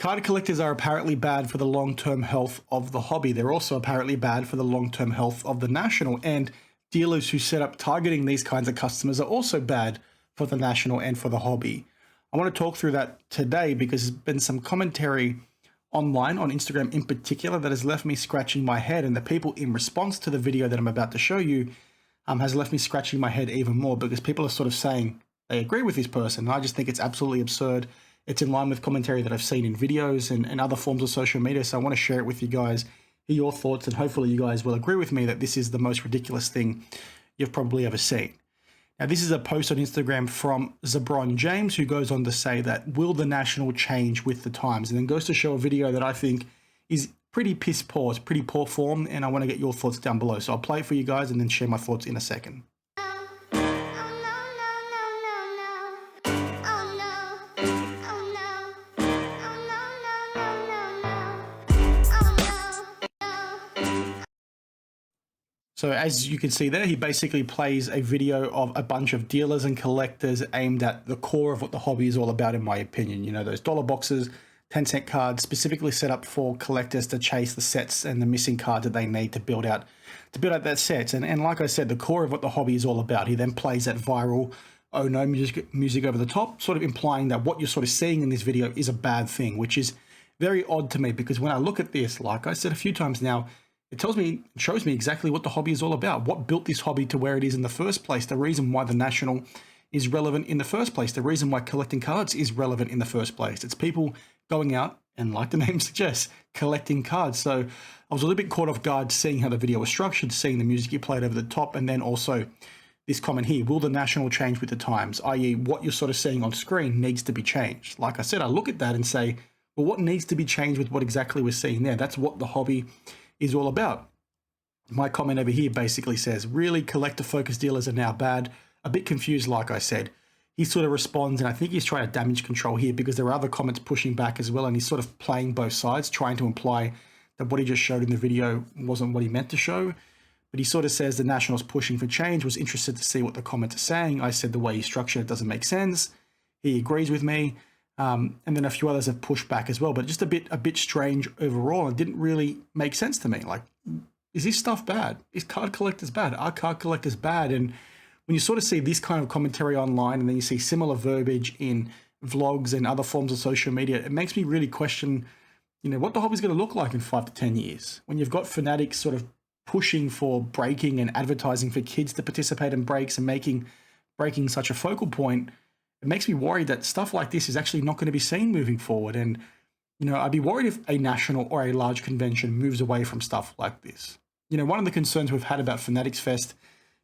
Card collectors are apparently bad for the long-term health of the hobby. They're also apparently bad for the long-term health of the national, and dealers who set up targeting these kinds of customers are also bad for the national and for the hobby. I want to talk through that today because there's been some commentary online on Instagram in particular that has left me scratching my head, and the people in response to the video that I'm about to show you has left me scratching my head even more because people are sort of saying they agree with this person, and I just think it's absolutely absurd. It's in line with commentary that I've seen in videos and other forms of social media, so I want to share it with you guys, hear your thoughts, and hopefully you guys will agree with me that this is the most ridiculous thing you've probably ever seen. Now, this is a post on Instagram from Zabron James, who goes on to say that, will the national change with the times? And then goes to show a video that I think is pretty piss poor, it's pretty poor form, and I want to get your thoughts down below. So I'll play it for you guys and then share my thoughts in a second. So as you can see there, he basically plays a video of a bunch of dealers and collectors aimed at the core of what the hobby is all about, in my opinion. You know, those dollar boxes, 10-cent cards, specifically set up for collectors to chase the sets and the missing cards that they need to build out that set. And like I said, the core of what the hobby is all about. He then plays that viral "oh no" music over the top, sort of implying that what you're sort of seeing in this video is a bad thing, which is very odd to me because when I look at this, like I said a few times now, it shows me exactly what the hobby is all about, what built this hobby to where it is in the first place, the reason why the national is relevant in the first place, the reason why collecting cards is relevant in the first place. It's people going out and, like the name suggests, collecting cards. So I was a little bit caught off guard seeing how the video was structured, seeing the music you played over the top, and then also this comment here, will the national change with the times, i.e. what you're sort of seeing on screen needs to be changed. Like I said, I look at that and say, well, what needs to be changed with what exactly we're seeing there? That's what the hobby is all about. My comment over here basically says, really, collector-focused dealers are now bad. A bit confused, like I said. He sort of responds, and I think he's trying to damage control here because there are other comments pushing back as well, and he's sort of playing both sides, trying to imply that what he just showed in the video wasn't what he meant to show. But he sort of says the Nationals pushing for change, was interested to see what the comments are saying. I said the way he structured it doesn't make sense. He agrees with me. And then a few others have pushed back as well, but just a bit strange overall. It didn't really make sense to me. Like, is this stuff bad? Is card collectors bad? Are card collectors bad? And when you sort of see this kind of commentary online, and then you see similar verbiage in vlogs and other forms of social media, it makes me really question, you know, what the hobby's going to look like in 5 to 10 years. When you've got fanatics sort of pushing for breaking and advertising for kids to participate in breaks and making breaking such a focal point, it makes me worried that stuff like this is actually not going to be seen moving forward. And, you know, I'd be worried if a national or a large convention moves away from stuff like this. You know, one of the concerns we've had about Fanatics Fest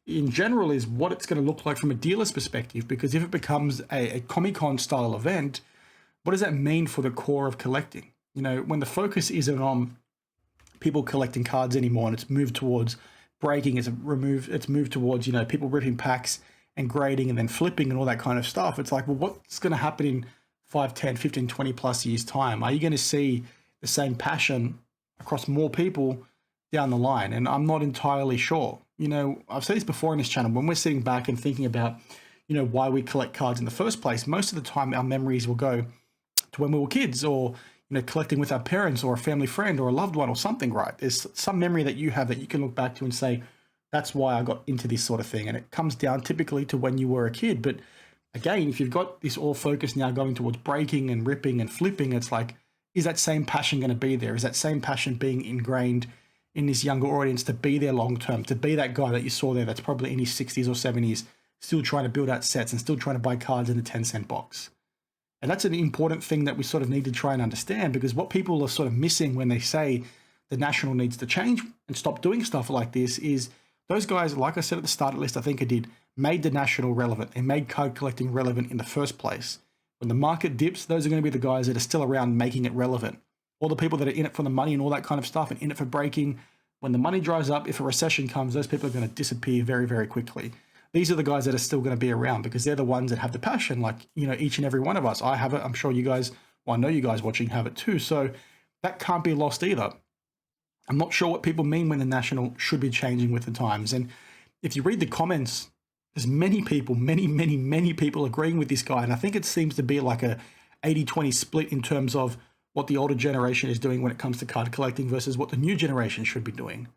in general is what it's going to look like from a dealer's perspective, because if it becomes a Comic-Con style event, what does that mean for the core of collecting? You know, when the focus isn't on people collecting cards anymore and it's moved towards breaking, it's moved towards, you know, people ripping packs and grading and then flipping and all that kind of stuff. It's like, well, what's going to happen in 5, 10, 15, 20 plus years time? Are you going to see the same passion across more people down the line? And I'm not entirely sure. You know, I've said this before in this channel, when we're sitting back and thinking about, you know, why we collect cards in the first place, most of the time our memories will go to when we were kids, or, you know, collecting with our parents or a family friend or a loved one or something, right? There's some memory that you have that you can look back to and say, that's why I got into this sort of thing. And it comes down typically to when you were a kid. But again, if you've got this all focus now going towards breaking and ripping and flipping, it's like, is that same passion going to be there? Is that same passion being ingrained in this younger audience to be there long term, to be that guy that you saw there that's probably in his 60s or 70s, still trying to build out sets and still trying to buy cards in a 10-cent box? And that's an important thing that we sort of need to try and understand, because what people are sort of missing when they say the national needs to change and stop doing stuff like this is those guys, like I said at the start, at least I think I did, made the national relevant. They made card collecting relevant in the first place. When the market dips, those are going to be the guys that are still around making it relevant. All the people that are in it for the money and all that kind of stuff and in it for breaking, when the money dries up, if a recession comes, those people are going to disappear very, very quickly. These are the guys that are still going to be around because they're the ones that have the passion, like, you know, each and every one of us. I have it. I'm sure you guys, well, I know you guys watching have it too. So that can't be lost either. I'm not sure what people mean when the national should be changing with the times. And if you read the comments, there's many people, many people agreeing with this guy. And I think it seems to be like a 80-20 split in terms of what the older generation is doing when it comes to card collecting versus what the new generation should be doing.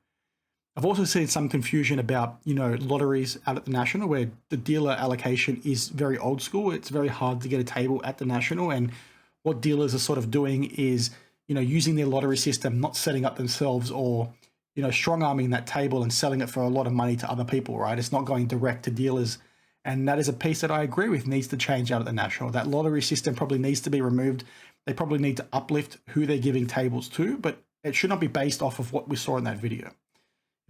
I've also seen some confusion about, lotteries out at the National where the dealer allocation is very old school. It's very hard to get a table at the National, and what dealers are sort of doing is, using their lottery system, not setting up themselves or, strong arming that table and selling it for a lot of money to other people, right? It's not going direct to dealers. And that is a piece that I agree with needs to change out at the National. That lottery system probably needs to be removed. They probably need to uplift who they're giving tables to, but it should not be based off of what we saw in that video.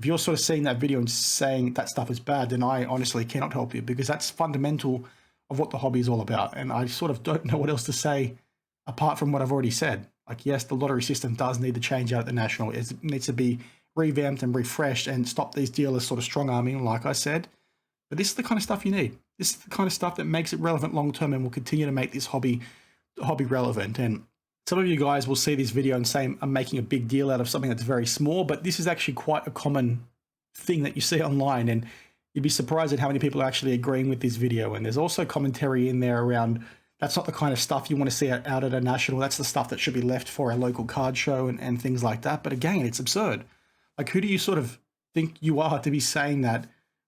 If you're sort of seeing that video and saying that stuff is bad, then I honestly cannot help you, because that's fundamental of what the hobby is all about. And I sort of don't know what else to say apart from what I've already said. Like, yes, the lottery system does need to change out at the National. It needs to be revamped and refreshed and stop these dealers sort of strong arming, like I said. But this is the kind of stuff you need. This is the kind of stuff that makes it relevant long term and will continue to make this hobby relevant. And some of you guys will see this video and say I'm making a big deal out of something that's very small, but this is actually quite a common thing that you see online, and you'd be surprised at how many people are actually agreeing with this video. And there's also commentary in there around that's not the kind of stuff you want to see out at a National. That's the stuff that should be left for a local card show and things like that. But again, it's absurd. Like, who do you sort of think you are to be saying that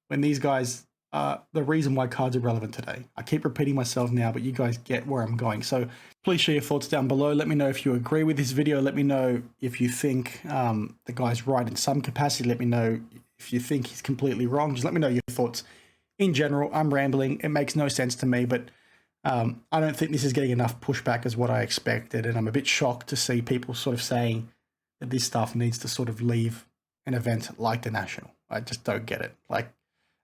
when these guys are the reason why cards are relevant today? I keep repeating myself now, but you guys get where I'm going. So please share your thoughts down below. Let me know if you agree with this video. Let me know if you think the guy's right in some capacity. Let me know if you think he's completely wrong. Just let me know your thoughts in general. I'm rambling. It makes no sense to me, but I don't think this is getting enough pushback as what I expected. And I'm a bit shocked to see people sort of saying that this stuff needs to sort of leave an event like the National. I just don't get it. Like,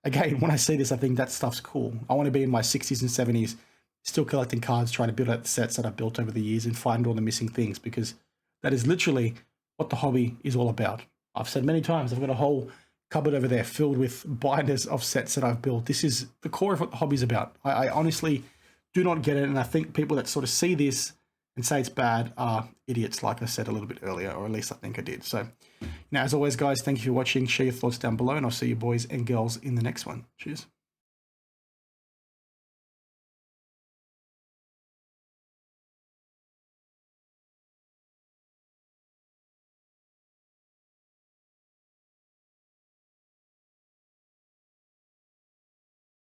again, when I see this, I think that stuff's cool. I want to be in my 60s and 70s, still collecting cards, trying to build out the sets that I've built over the years and find all the missing things, because that is literally what the hobby is all about. I've said many times, I've got a whole cupboard over there filled with binders of sets that I've built. This is the core of what the hobby's about. I honestly do not get it, and I think people that sort of see this and say it's bad are idiots, like I said a little bit earlier, or at least I think I did. So, as always, guys, thank you for watching. Share your thoughts down below, and I'll see you boys and girls in the next one. Cheers.